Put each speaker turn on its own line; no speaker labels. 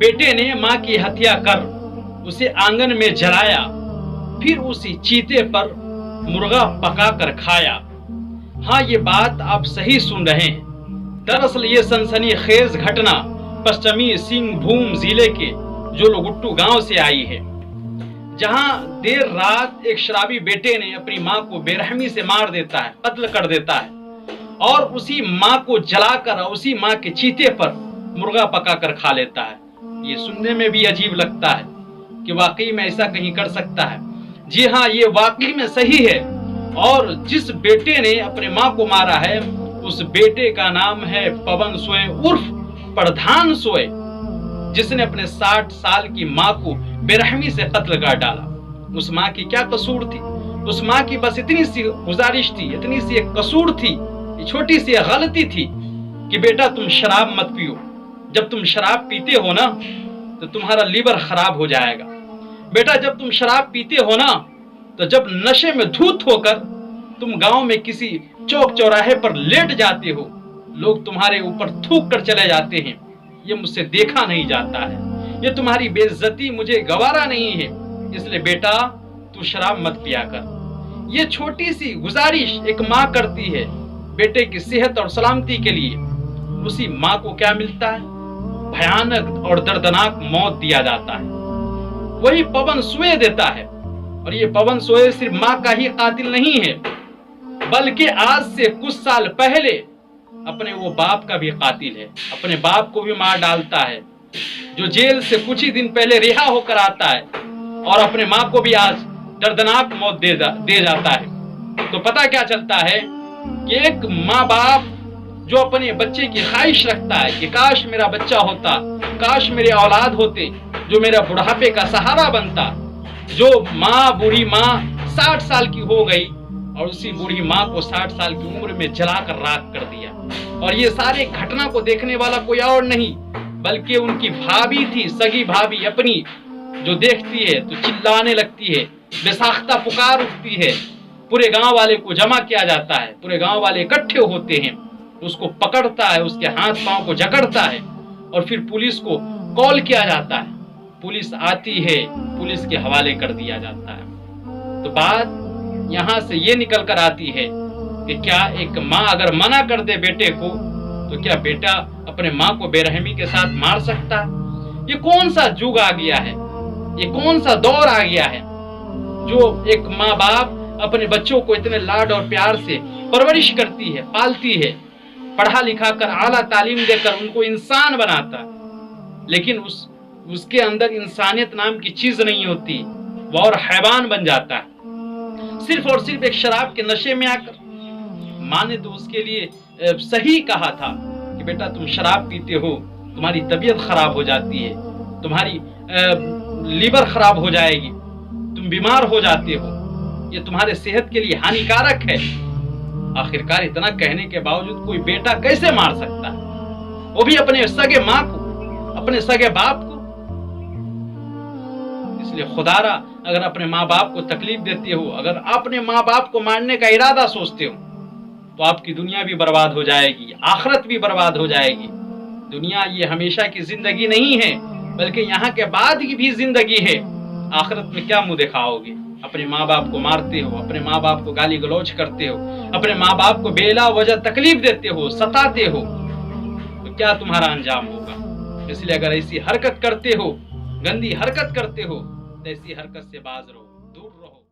बेटे ने माँ की हत्या कर उसे आंगन में जलाया, फिर उसी चीते पर मुर्गा पका कर खाया। हाँ, ये बात आप सही सुन रहे हैं। दरअसल ये सनसनीखेज घटना पश्चिमी सिंहभूम जिले के जोलगुट्टू गांव से आई है, जहां देर रात एक शराबी बेटे ने अपनी मां को बेरहमी से मार देता है, कत्ल कर देता है और उसी मां को जलाकर उसी मां के चीते पर मुर्गा पकाकर खा लेता है। ये सुनने में भी अजीब लगता है कि वाकई में ऐसा कहीं कर सकता है। जी हाँ, ये वाकई में सही है। और जिस बेटे ने अपने मां को मारा है उस बेटे का नाम है पवन सोए उर्फ प्रधान सोए, जिसने अपने 60 साल की मां को बेरहमी से कत्ल कर डाला। उस मां की क्या कसूर थी? उस मां की बस इतनी सी गुजारिश थी, इतनी सी एक कसूर थी, छोटी सी गलती थी कि बेटा तुम शराब मत पियो। जब तुम शराब पीते हो ना तो तुम्हारा लीवर खराब हो जाएगा। बेटा जब तुम शराब पीते हो ना तो जब नशे में धूत होकर तुम गांव में किसी चौक चौराहे पर लेट जाते हो, लोग तुम्हारे ऊपर थूक कर चले जाते हैं। ये मुझसे देखा नहीं जाता है, ये तुम्हारी बेइज्जती मुझे गवारा नहीं है, इसलिए बेटा तू शराब मत पिया कर। ये छोटी सी गुजारिश एक माँ करती है बेटे की सेहत और सलामती के लिए। उसी माँ को क्या मिलता है? भयानक और दर्दनाक मौत दिया जाता है। वही पवन सोए देता है। और ये पवन सोए सिर्फ माँ का ही कातिल नहीं है, बल्कि आज से कुछ साल पहले अपने वो बाप का भी कातिल है। अपने बाप को भी मार डालता है, जो जेल से कुछ ही दिन पहले रिहा होकर आता है, और अपने माँ को भी आज दर्दनाक मौत दे जाता है। तो पता क्या चलता है कि एक माँ बाप जो अपने बच्चे की ख्वाहिश रखता है कि काश मेरा बच्चा होता, काश मेरे औलाद होते जो मेरा बुढ़ापे का सहारा बनता। जो माँ, बूढ़ी माँ 60 साल की हो गई और उसी बूढ़ी माँ को 60 साल की उम्र में जलाकर राख कर दिया। और ये सारे घटना को देखने वाला कोई और नहीं बल्कि उनकी भाभी थी, सगी भाभी अपनी, जो देखती है तो चिल्लाने लगती है, बेसाख्ता पुकार उठती है। पूरे गांव वाले को जमा किया जाता है, पूरे गांव वाले इकट्ठे होते हैं, उसको पकड़ता है, उसके हाथ पांव को जकड़ता है और फिर पुलिस को कॉल किया जाता है। पुलिस आती है, पुलिस के हवाले कर दिया जाता है। तो बात यहाँ से ये निकल कर आती है कि क्या एक माँ अगर मना कर दे बेटे को तो क्या बेटा अपने माँ को बेरहमी के साथ मार सकता? ये कौन सा युग आ गया है, ये कौन सा दौर आ गया है जो एक माँ बाप अपने बच्चों को इतने लाड और प्यार से परवरिश करती है, पालती है, पढ़ा लिखा कर आला तालीम देकर उनको इंसान बनाता, लेकिन उसके अंदर इंसानियत नाम की चीज नहीं होती, वो और हैवान बन जाता है सिर्फ और सिर्फ एक शराब के नशे में आकर। माँ ने तो उसके लिए सही कहा था कि बेटा तुम शराब पीते हो, तुम्हारी तबीयत खराब हो जाती है, तुम्हारी लीवर खराब हो जाएगी, तुम बीमार हो जाते हो, ये तुम्हारे सेहत के लिए हानिकारक है। आखिरकार इतना कहने के बावजूद कोई बेटा कैसे मार सकता है, वो भी अपने सगे माँ को, अपने सगे बाप को? इसलिए खुदारा अगर अपने माँ बाप को तकलीफ देते हो, अगर अपने माँ बाप को मारने का इरादा सोचते हो तो आपकी दुनिया भी बर्बाद हो जाएगी, आखिरत भी बर्बाद हो जाएगी। दुनिया ये हमेशा की जिंदगी नहीं है बल्कि यहाँ के बाद की भी जिंदगी है। आखिरत में क्या मुंह दिखाओगे? अपने माँ बाप को मारते हो, अपने माँ बाप को गाली गलौज करते हो, अपने माँ बाप को बेला वजह तकलीफ देते हो, सताते हो, तो क्या तुम्हारा अंजाम होगा? इसलिए अगर ऐसी हरकत करते हो, गंदी हरकत करते हो, तो ऐसी हरकत से बाज रहो, दूर रहो।